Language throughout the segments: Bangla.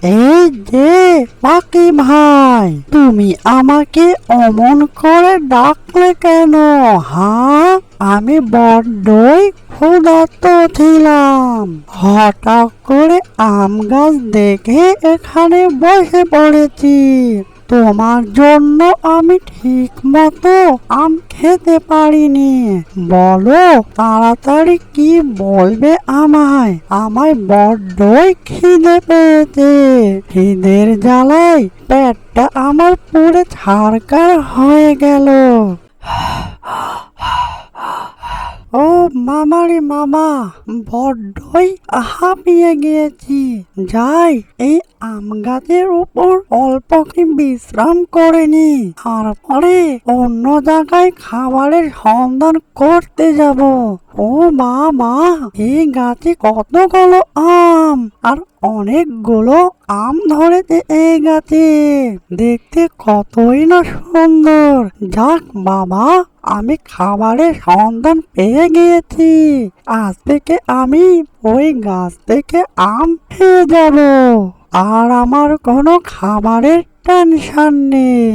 এই যে পাখি ভাই, তুমি আমাকে অমন করে ডাকলে কেন? হ্যাঁ, আমি বড্ডই ক্ষুধার্ত ছিলাম। হঠাৎ করে আম গাছ দেখে এখানে বসে পড়েছি। তোমার জন্য আমি ঠিক মতো আম খেতে পারিনি। বলো তাড়াতাড়ি কি বলবে আমায়? আমায় বড্ডই খিদে পেয়েছে। খিদের জ্বালায় পেটটা আমার পুরো ছারকার হয়ে গেল। ও মামারে মামা, বড্ডই হাঁপিয়ে গিয়েছি। যাই এই আম গাছের উপর অল্প কি বিশ্রাম করে নি, তারপরে অন্য জায়গায় খাবারের সন্ধান করতে যাব। ও মা, এই গাছে কতগুলো আম, আর অনেকগুলো আম ধরেছে এই গাছে। দেখতে কতই না সুন্দর। যাক বাবা, আমি খাবারের সন্ধান পেয়ে গিয়েছি। আজ থেকে আমি ওই গাছ থেকে আম খেয়ে যাব, আর আমার কোনো খাবারের টেনশন নেই।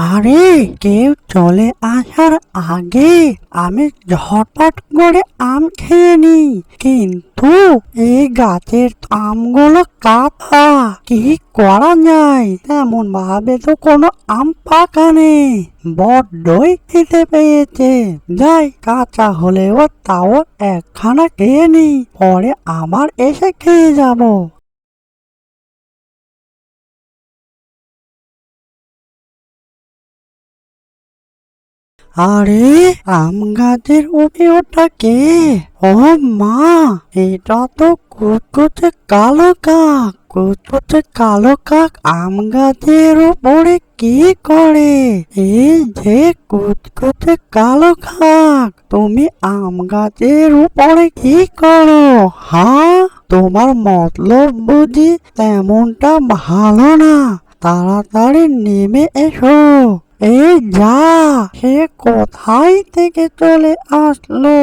আরে কেউ চলে আসার আগে আমি ঝটপট করে আম খেয়ে নি। কিন্তু এই গাছের আমগুলো কাঁচা, কি করা যায়? তেমন ভাবে তো কোনো আম পাকা নেই। বড্ডই খেতে পেয়েছে। যাই কাঁচা হলেও তাও একখানা খেয়ে নি, পরে আবার এসে খেয়ে যাব। আরে আম গাছের উপরে ওটা কে? ও মা, এটা তো কুচকুচে কালো কাক। কুচকুচে কালো কাক আম গাছের উপরে কি করে? এই যে কুচকুচে কালো কাক, তুমি আম গাছের উপরে কি করো? হ্যাঁ, তোমার মতলব বুঝি তেমনটা ভালো না। তাড়াতাড়ি নেমে এসো। এই যা, সে কোথায় থেকে চলে আসলো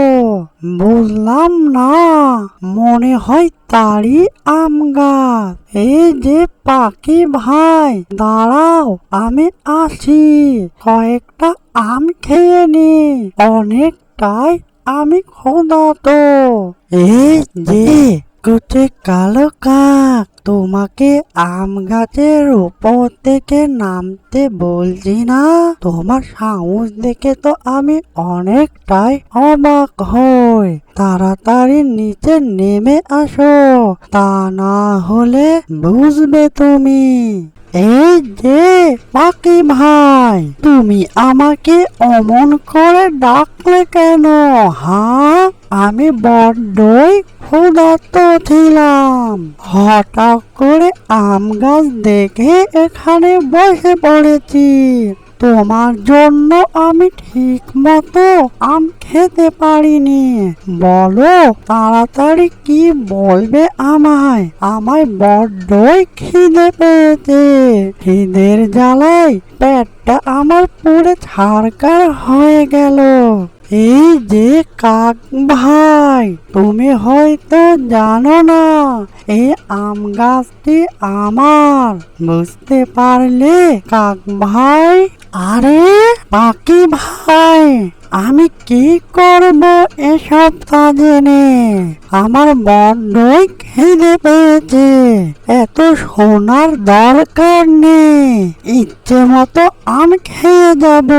বুঝলাম না। মনে হয় তারই আম গাছ। এই যে পাখি ভাই, দাঁড়াও, আমি আসি। কয়েকটা আম খেয়ে নি, অনেকটাই আমি ক্ষুধার্ত। এই যে কুচে কালো কাক, তোমাকে আম গাছের উপর থেকে নামতে বলছি না? তোমার সাহস দেখে তো আমি অনেকটাই অবাক হই। তাড়াতাড়ি নিচে নেমে আসো, তা না হলে বুঝবে তুমি। এই যে পাখি ভাই, তুমি আমাকে অমন করে ডাকলে কেন? হ্যাঁ, আমি বড্ডই ক্ষুধার্ত ছিলাম। হঠাৎ করে আম গাছ দেখে এখানে বসে পড়েছি। তোমার জন্য আমি ঠিক মতো আম খেতে পারিনি। বলো তাড়াতাড়ি কি বলবে আমায়? আমায় বড্ডই খিদে পেয়েছে। খিদের জ্বালায় পেটটা আমার পুরো ছারকার হয়ে গেল। এই যে কাক ভাই, তুমি হয়তো জানো না এই আম গাছটি আমার, বুঝতে পারলে কাক ভাই? আরে পাখি ভাই, আমি কি করব এসব তা জেনে? আমার বড্ডই খিদে পেয়েছে। এত শোনার দরকার নেই, ইচ্ছে মতো আম খেয়ে যাব।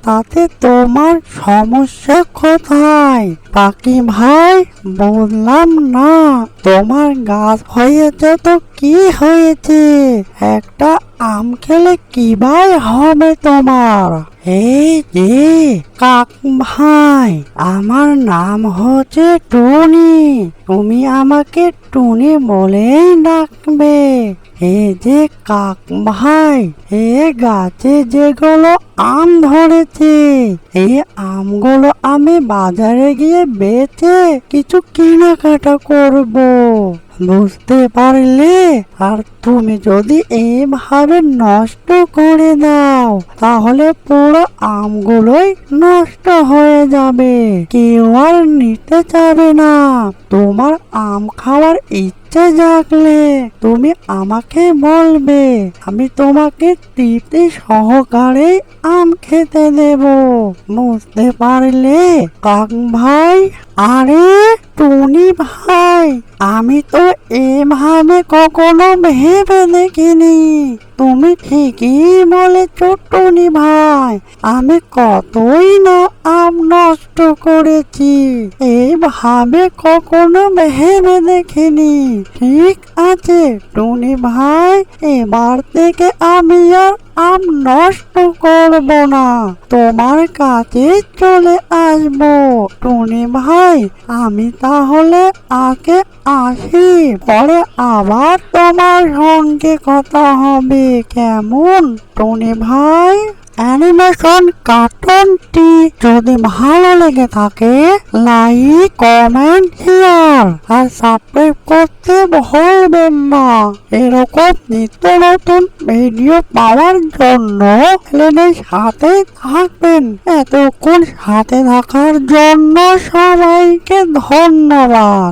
তাতে তোমার সমস্যা কোথায়? পাখি ভাই, বললাম না তোমার গাছ হয়েছে তো কি হয়েছে? একটা আম খেলে কি ভাই হবে তোমার? এই যে কাক ভাই, আমার নাম হচ্ছে টুনি। তুমি আমাকে টুনি বলেই ডাকবে। এই যে কাক ভাই, এ গাছে যেগুলো আম ধরেছে, এই আমগুলো আমি বাজারে গিয়ে বেচে কিছু কেনাকাটা করব, বুঝতে পারলে? আর তুমি যদি এইভাবে নষ্ট করে দাও, তাহলে পুরো আমগুলোই নষ্ট হয়ে যাবে, কেউ আর নিতে চাবে না। তোমার তোমার আম খাওয়ার ইচ্ছে জাগলে তুমি আমাকে বলবে, আমি তোমাকে তৃপ্তি সহকারে আম খেতে দেব। বুঝতে পারলে কাক ভাই? আরে টুনি ভাই, আমি তো এভাবে কখনো ভেবে দেখিনি। তুমি ঠিকই বলেছ টুনি ভাই, আমি কতই না আম নষ্ট করেছি, এইভাবে কখনো ভেবে দেখিনি। ঠিক আছে টুনি ভাই, এবার থেকে আমি আর আম নষ্ট করব না, তোমার কাছে চলে আসবো। টুনি ভাই, আমি তাহলে আগে আসি, পরে আবার তোমার সঙ্গে কথা হবে, কেমন টুনি ভাই? অ্যানিমেশন কার্টুনটি যদি ভালো লেগে থাকে, লাইক, কমেন্ট, শেয়ার আর সাবস্ক্রাইব করতে ভুলবেন না। এরকম নিত্য নতুন ভিডিও পাওয়ার জন্য চ্যানেলের সাথে থাকবেন। এতক্ষণ সাথে থাকার জন্য সবাইকে ধন্যবাদ।